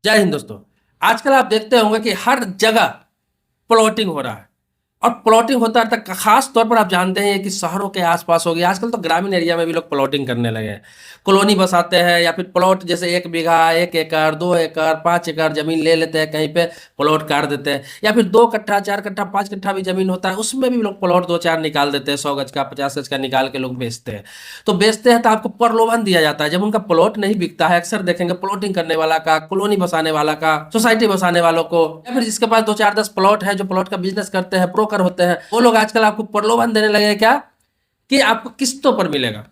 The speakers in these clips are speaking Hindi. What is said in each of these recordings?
जय हिंद दोस्तों। आजकल आप देखते होंगे कि हर जगह प्लॉटिंग हो रहा है और प्लॉटिंग होता है तक खास तौर पर आप जानते हैं कि शहरों के आसपास हो गया। आजकल तो ग्रामीण एरिया में भी लोग प्लॉटिंग करने लगे हैं, कॉलोनी बसाते हैं या फिर प्लॉट जैसे 1 बीघा 1 एकड़ 2 एकड़ 5 एकड़ जमीन ले लेते हैं, कहीं पे प्लॉट काट देते हैं, या फिर 2 कट्ठा 4 कट्ठा 5 कट्ठा भी जमीन होता है उसमें भी लोग प्लॉट 2 4 निकाल देते हैं, 100 गज का 50 गज का निकाल के लोग बेचते हैं। तो बेचते हैं तो आपको प्रलोभन दिया जाता है। जब उनका प्लॉट नहीं बिकता है, अक्सर देखेंगे प्लॉटिंग करने वाला का, कॉलोनी बसाने वाला का, सोसाइटी बसाने वालों को, या फिर जिसके पास 2 4 10 प्लॉट है, जो प्लॉट का बिजनेस करते हैं, ब्रोकर होते हैं, वो लोग आजकल आपको प्रलोभन देने लगे हैं क्या कि आपको किस्तों पर मिलेगा,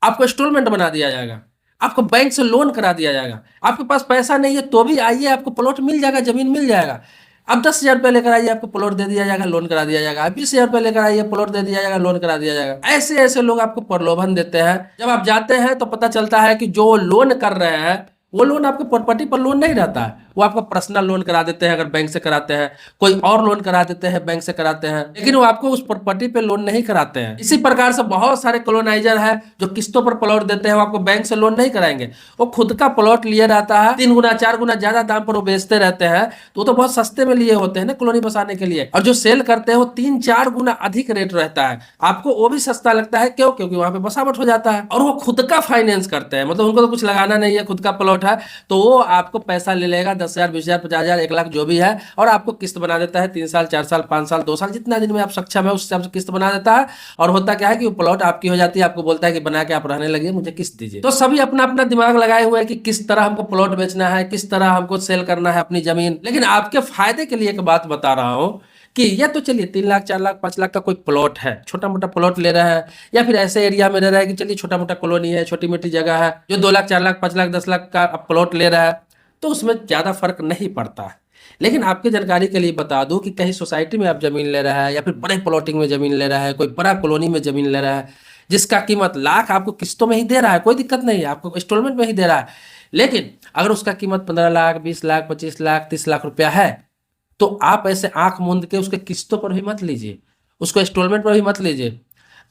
आपको इंस्टॉलमेंट बना दिया जाएगा, आपको बैंक से लोन करा दिया जाएगा, आपके पास पैसा नहीं है तो भी आइए आपको प्लॉट मिल जाएगा, जमीन मिल जाएगा। अब 10,000 रुपये लेकर आइए, आपको प्लॉट दे दिया जाएगा, लोन करा दिया जाएगा। 20,000 रुपये लेकर आइए, प्लॉट दे दिया जाएगा, लोन करा दिया जाएगा। ऐसे ऐसे लोग आपको प्रलोभन देते हैं। जब आप जाते हैं तो पता चलता है कि जो लोन कर रहे हैं वो लोन आपके प्रॉपर्टी पर लोन नहीं रहता है, वो आपका पर्सनल लोन करा देते हैं अगर बैंक से कराते हैं, कोई और लोन करा देते हैं बैंक से कराते हैं, लेकिन वो आपको उस प्रॉपर्टी पे लोन नहीं कराते हैं। इसी प्रकार से बहुत सारे कॉलोनाइजर है जो किस्तों पर प्लॉट देते हैं, वो आपको बैंक से लोन नहीं कराएंगे, वो खुद का प्लॉट लिए रहता है, 3 गुना 4 गुना ज्यादा दाम पर वो बेचते रहते हैं। तो बहुत सस्ते में लिए होते हैं ना कॉलोनी बसाने के लिए, और जो सेल करते हैं वो 3 4 गुना अधिक रेट रहता है, आपको वो भी सस्ता लगता है। क्यों? क्योंकि वहां पे बसावट हो जाता है, और वो खुद का फाइनेंस करते हैं, मतलब उनको तो कुछ लगाना नहीं है, खुद का प्लॉट है, तो वो आपको पैसा ले लेगा 10,000 20,000 50,000 1 लाख जो भी है, और आपको किस्त बना देता है 3 साल 4 साल 5 साल 2 साल, जितना दिन में आप सक्षम है उस हिसाब से किस्त बना देता है। और होता क्या है कि वो प्लॉट आपकी हो जाती है, आपको बोलता है कि बना के आप रहने लगिए, मुझे किस्त दीजिए। तो सभी अपना अपना दिमाग लगाए हुए हैं कि किस तरह हमको प्लॉट बेचना है, किस तरह हमको सेल करना है अपनी जमीन। लेकिन आपके फायदे के लिए एक बात बता रहा हूं कि ये तो चलिए 3 लाख 4 लाख 5 लाख का कोई प्लॉट है, छोटा मोटा प्लॉट ले रहा है, या फिर ऐसे एरिया में रह रहा है कि चलिए छोटा मोटा कॉलोनी है, छोटी मोटी जगह है, जो 2 लाख 4 लाख 5 लाख 10 लाख का प्लॉट ले रहा है, तो उसमें ज्यादा फर्क नहीं पड़ता है। लेकिन आपकी जानकारी के लिए बता दूं कि कहीं सोसाइटी में आप जमीन ले रहा है, या फिर बड़े प्लॉटिंग में जमीन ले रहा है, कोई बड़ा कॉलोनी में जमीन ले रहा है, जिसका कीमत लाख आपको किस्तों में ही दे रहा है, कोई दिक्कत नहीं है, आपको इंस्टॉलमेंट में ही दे रहा है। लेकिन अगर उसका कीमत 15 लाख 20 लाख 25 लाख 30 लाख रुपया है, तो आप ऐसे आंख मूंद के उसके किस्तों पर भी मत लीजिए, उसको इंस्टॉलमेंट पर भी मत लीजिए।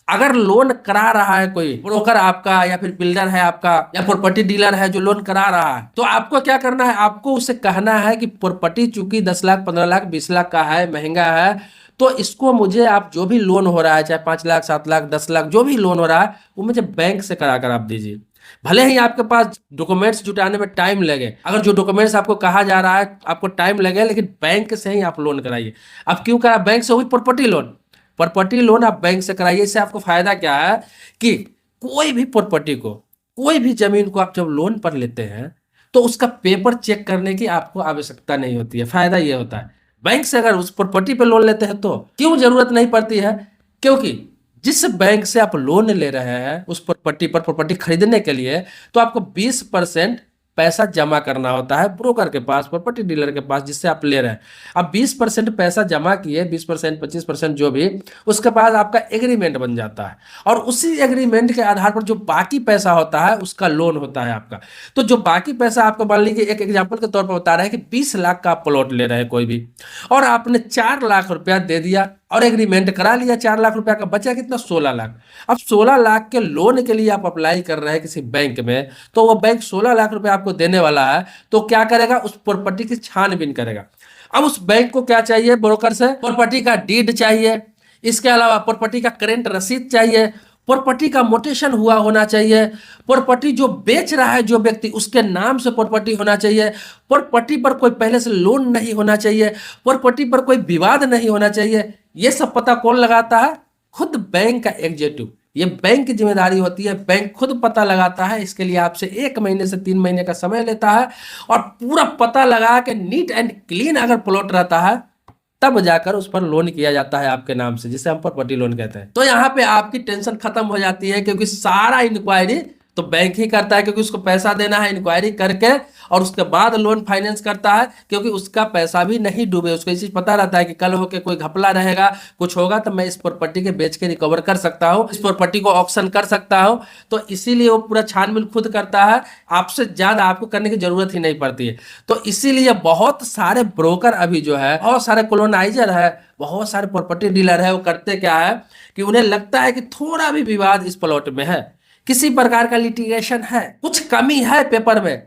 अगर लोन करा रहा है कोई ब्रोकर आपका, या फिर बिल्डर है आपका, या प्रॉपर्टी डीलर है जो लोन करा रहा है, तो आपको क्या करना है, आपको उसे कहना है कि प्रॉपर्टी चूंकि 10 लाख 15 लाख 20 लाख का है, महंगा है, तो इसको मुझे आप जो भी लोन हो रहा है, चाहे 5 लाख 7 लाख 10 लाख जो भी लोन हो रहा है, वो मुझे बैंक से करा कर आप दीजिए। भले ही आपके पास डॉक्यूमेंट्स जुटाने में टाइम लगे, अगर जो डॉक्यूमेंट्स आपको कहा जा रहा है आपको टाइम लगे, लेकिन बैंक से ही आप लोन कराइए। अब क्यों करा? बैंक से हुई प्रॉपर्टी लोन, प्रॉपर्टी लोन आप बैंक से कराइए। इससे आपको फायदा क्या है कि कोई भी प्रॉपर्टी को, कोई भी जमीन को आप जब लोन पर लेते हैं तो उसका पेपर चेक करने की आपको आवश्यकता नहीं होती है। फायदा ये होता है, बैंक से अगर उस प्रॉपर्टी पे लोन लेते हैं तो क्यों जरूरत नहीं पड़ती है, क्योंकि जिस बैंक से आप लोन ले रहे हैं उस प्रॉपर्टी पर, प्रॉपर्टी खरीदने के लिए, तो आपको 20% पैसा जमा करना होता है ब्रोकर के पास, प्रॉपर्टी डीलर के पास, जिससे आप ले रहे हैं। अब 20% पैसा जमा किए, 20% 25% जो भी, उसके बाद आपका एग्रीमेंट बन जाता है, और उसी एग्रीमेंट के आधार पर जो बाकी पैसा होता है उसका लोन होता है आपका। तो जो बाकी पैसा आपको, मान लीजिए एक एग्जाम्पल के तौर पर बता रहे हैं कि 20 लाख का आप प्लॉट ले रहे हैं कोई भी, और आपने 4 लाख रुपया दे दिया और एग्रीमेंट करा लिया, 4 लाख रुपया का बचा कितना? 16 लाख। अब 16 लाख के लोन के लिए आप अप्लाई कर रहे हैं किसी बैंक में, तो वो बैंक 16 लाख रुपया आपको देने वाला है, तो क्या करेगा? उस प्रॉपर्टी की छानबीन करेगा। अब उस बैंक को क्या चाहिए ब्रोकर से? प्रॉपर्टी का डीड चाहिए, इसके अलावा प्रॉपर्टी का करेंट रसीद चाहिए, प्रॉपर्टी का मोटेशन हुआ होना चाहिए, प्रॉपर्टी जो बेच रहा है जो व्यक्ति उसके नाम से प्रॉपर्टी होना चाहिए, प्रॉपर्टी पर कोई पहले से लोन नहीं होना चाहिए, प्रॉपर्टी पर कोई विवाद नहीं होना चाहिए। ये सब पता कौन लगाता है? खुद बैंक का एग्जीक्यूटिव। ये बैंक की जिम्मेदारी होती है, बैंक खुद पता लगाता है। इसके लिए आपसे 1 महीने से 3 महीने का समय लेता है, और पूरा पता लगा के नीट एंड क्लीन अगर प्लॉट रहता है, तब जाकर उस पर लोन किया जाता है आपके नाम से, जिसे हम प्रॉपर्टी लोन कहते हैं। तो यहाँ पे आपकी टेंशन खत्म हो जाती है, क्योंकि सारा इंक्वायरी तो बैंक ही करता है, क्योंकि उसको पैसा देना है इंक्वायरी करके, और उसके बाद लोन फाइनेंस करता है, क्योंकि उसका पैसा भी नहीं डूबे। उसको इस चीज पता रहता है कि कल होके कोई घपला रहेगा, कुछ होगा, तो मैं इस प्रॉपर्टी के बेच के रिकवर कर सकता हूँ, इस प्रॉपर्टी को ऑक्शन कर सकता हूँ। तो इसीलिए वो पूरा छानबीन खुद करता है, आपसे ज्यादा आपको करने की जरूरत ही नहीं पड़ती है। तो इसीलिए बहुत सारे ब्रोकर अभी जो है, बहुत सारे कॉलोनाइजर है, बहुत सारे प्रॉपर्टी डीलर है, वो करते क्या है कि उन्हें लगता है कि थोड़ा भी विवाद इस प्लॉट में है, किसी प्रकार का लिटिगेशन है, कुछ कमी है पेपर में,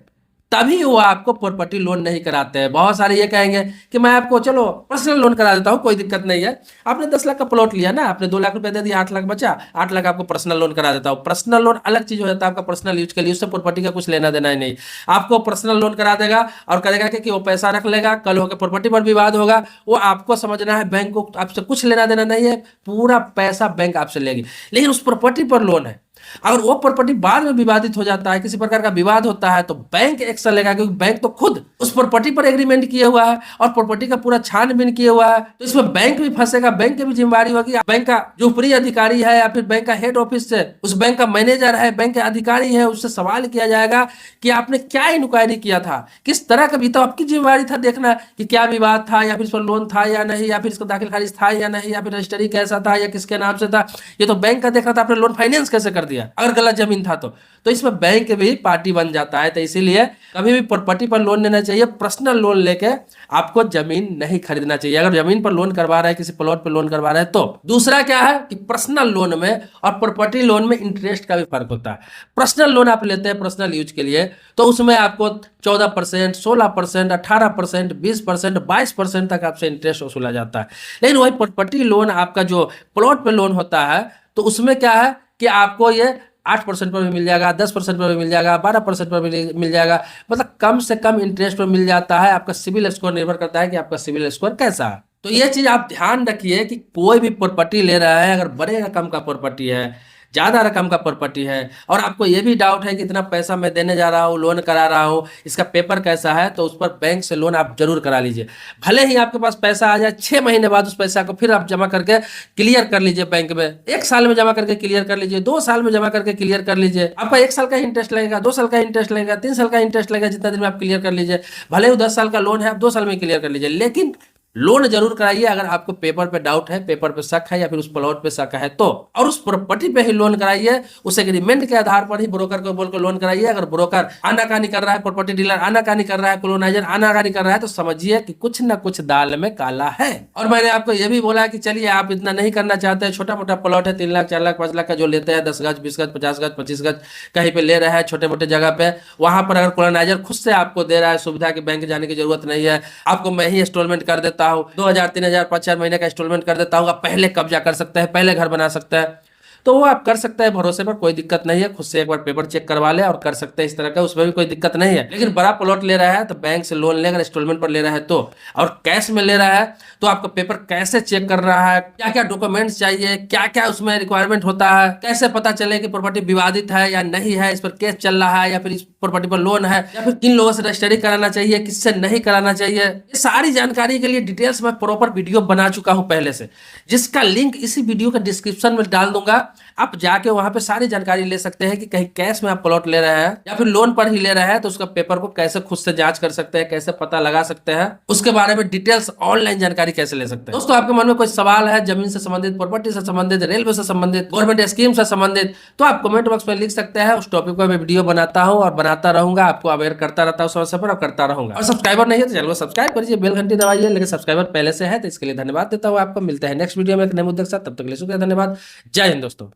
तभी वो आपको प्रॉपर्टी लोन नहीं कराते हैं। बहुत सारे ये कहेंगे कि मैं आपको चलो पर्सनल लोन करा देता हूँ, कोई दिक्कत नहीं है। आपने 10 लाख का प्लॉट लिया ना, आपने 2 लाख रुपए दे दिया, 8 लाख बचा, 8 लाख आपको पर्सनल लोन करा देता हूँ। पर्सनल लोन अलग चीज हो जाता है, आपका पर्सनल यूज के लिए, उससे प्रॉपर्टी का कुछ लेना देना ही नहीं। आपको पर्सनल लोन करा देगा और करेगा कि वो पैसा रख लेगा, कल होकर प्रॉपर्टी पर विवाद होगा, वो आपको समझना है बैंक को आपसे कुछ लेना देना नहीं है, पूरा पैसा बैंक आपसे लेगी। लेकिन उस प्रॉपर्टी पर लोन है, अगर वो प्रॉपर्टी बाद में विवादित हो जाता है, किसी प्रकार का विवाद होता है, तो बैंक एक्शन लेगा, क्योंकि बैंक तो खुद उस प्रॉपर्टी पर एग्रीमेंट किया हुआ है और प्रॉपर्टी का पूरा छानबीन किया हुआ है। तो इसमें बैंक भी फंसेगा, बैंक की भी जिम्मेवारी होगी। बैंक का जो ऊपरी अधिकारी है या फिर बैंक का हेड ऑफिस से उस बैंक का मैनेजर है, बैंक के अधिकारी है, उससे सवाल किया जाएगा कि आपने क्या इंक्वायरी किया था, किस तरह का भी, तो आपकी जिम्मेवारी था देखना कि क्या विवाद था, या फिर इस पर लोन था या नहीं, या फिर इसका दाखिल खारिज था या नहीं, या फिर रजिस्ट्री कैसा था या किसके नाम से था। ये तो बैंक का देखा था, आपने लोन फाइनेंस कैसे कर दिया अगर गलत जमीन था तो इसमें बैंक भी पार्टी बन जाता है। तो इसीलिए कभी भी प्रॉपर्टी पर लोन लेना चाहिए, पर्सनल लोन लेके आपको जमीन नहीं खरीदना चाहिए। अगर जमीन पर लोन करवा रहा है, किसी प्लॉट पर लोन करवा रहा है तो। दूसरा क्या है कि पर्सनल लोन में और प्रॉपर्टी लोन में इंटरेस्ट का भी फर्क होता है। पर्सनल लोन आप लेते हैं पर्सनल यूज के लिए, तो उसमें आपको 14%, 16%, 18%, 20%, 22% तक आपसे इंटरेस्ट वसूला जाता है। लेकिन वही प्रॉपर्टी लोन आपका जो प्लॉट पे लोन होता है, तो उसमें क्या है कि आपको ये 8% पर भी मिल जाएगा, 10% पर भी मिल जाएगा, 12% पर भी मिल जाएगा, मतलब कम से कम इंटरेस्ट पर मिल जाता है। आपका सिविल स्कोर निर्भर करता है कि आपका सिविल स्कोर कैसा है। तो ये चीज आप ध्यान रखिए कि कोई भी प्रॉपर्टी ले रहा है, अगर बड़े रकम का प्रॉपर्टी है, ज्यादा रकम का प्रॉपर्टी है, और आपको ये भी डाउट है कि इतना पैसा मैं देने जा रहा हूँ, लोन करा रहा हूँ, इसका पेपर कैसा है, तो उस पर बैंक से लोन आप जरूर करा लीजिए। भले ही आपके पास पैसा आ जाए, 6 महीने बाद उस पैसा को फिर आप जमा करके क्लियर कर लीजिए बैंक में, 1 साल में जमा करके क्लियर कर लीजिए, 2 साल में जमा करके क्लियर कर लीजिए। आपका 1 साल का इंटरेस्ट लगेगा, 2 साल का इंटरेस्ट लगेगा, 3 साल का इंटरेस्ट लगेगा, जितना दिन में आप क्लियर कर लीजिए। भले ही 10 साल का लोन है, आप 2 साल में क्लियर कर लीजिए, लेकिन लोन जरूर कराइए। अगर आपको पेपर पे डाउट है, पेपर पे शक है, या फिर उस प्लॉट पे शक है तो, और उस प्रॉपर्टी पे ही लोन कराइए। उस एग्रीमेंट के आधार पर ही ब्रोकर को बोलकर लोन कराइए। अगर ब्रोकर आनाकानी कर रहा है, प्रॉपर्टी डीलर आनाकानी कर रहा है, कोलोनाइजर आनाकानी कर रहा है, तो समझिए कि कुछ ना कुछ दाल में काला है। और मैंने आपको यह भी बोला कि चलिए आप इतना नहीं करना चाहते, छोटा मोटा प्लॉट है, 3 लाख, 4 लाख, 5 लाख का जो लेते हैं, 10 गज, 20 गज, 50 गज, 25 गज कहीं पे ले रहा है, छोटे मोटे जगह पे, वहां पर अगर कोलोनाइजर खुद से आपको दे रहा है सुविधा की बैंक जाने की जरूरत नहीं है, आपको मैं ही इंस्टॉलमेंट कर देता हूँ, 2000, 3000, 5-4 महीने का इंस्टॉलमेंट कर देता हूँ, आप पहले कब्जा कर सकते हैं, पहले घर बना सकते हैं, तो वो आप कर सकते हैं भरोसे पर, कोई दिक्कत नहीं है। खुद से एक बार पेपर चेक करवा ले और कर सकते हैं इस तरह का, उसमें भी कोई दिक्कत नहीं है। लेकिन बड़ा प्लॉट ले रहा है तो बैंक से लोन लेकर इंस्टॉलमेंट पर ले रहा है तो, और कैश में ले रहा है तो आपका पेपर कैसे चेक कर रहा है, क्या क्या डॉक्यूमेंट्स चाहिए, क्या क्या उसमें रिक्वायरमेंट होता है, कैसे पता चले कि प्रॉपर्टी विवादित है या नहीं है, इस पर केस चल रहा है या फिर इस प्रॉपर्टी पर लोन है, या फिर किन लोगों से रजिस्ट्री कराना चाहिए, किससे नहीं कराना चाहिए, ये सारी जानकारी के लिए डिटेल्स में प्रॉपर वीडियो बना चुका हूं पहले से, जिसका लिंक इसी वीडियो का डिस्क्रिप्शन में डाल दूंगा। आप जाके वहां पे सारी जानकारी ले सकते हैं कि कहीं कैश में आप प्लॉट ले रहे हैं या फिर लोन पर ही ले रहे हैं, तो उसका पेपर को कैसे खुद से जांच कर सकते हैं, कैसे पता लगा सकते हैं, उसके बारे में डिटेल्स ऑनलाइन जानकारी कैसे ले सकते हैं। दोस्तों, आपके मन में कोई सवाल है जमीन से संबंधित, प्रॉपर्टी से संबंधित, रेलवे से संबंधित, गवर्नमेंट स्कीम से संबंधित, तो आप कमेंट बॉक्स में लिख सकते हैं। उस टॉपिक पर मैं वीडियो बनाता हूं और बनाता रहूंगा, आपको अवेयर करता रहता हूं, समय पर करता रहूंगा। और सब्सक्राइबर नहीं है तो चैनल को सब्सक्राइब करिए, बेल घंटी दबाइए। लेकिन सब्सक्राइबर पहले से है तो इसके लिए धन्यवाद देता हूं आपको। मिलते हैं नेक्स्ट वीडियो में एक नए मुद्दे के साथ, तब तक के लिए शुक्रिया, धन्यवाद, जय हिंद दोस्तों।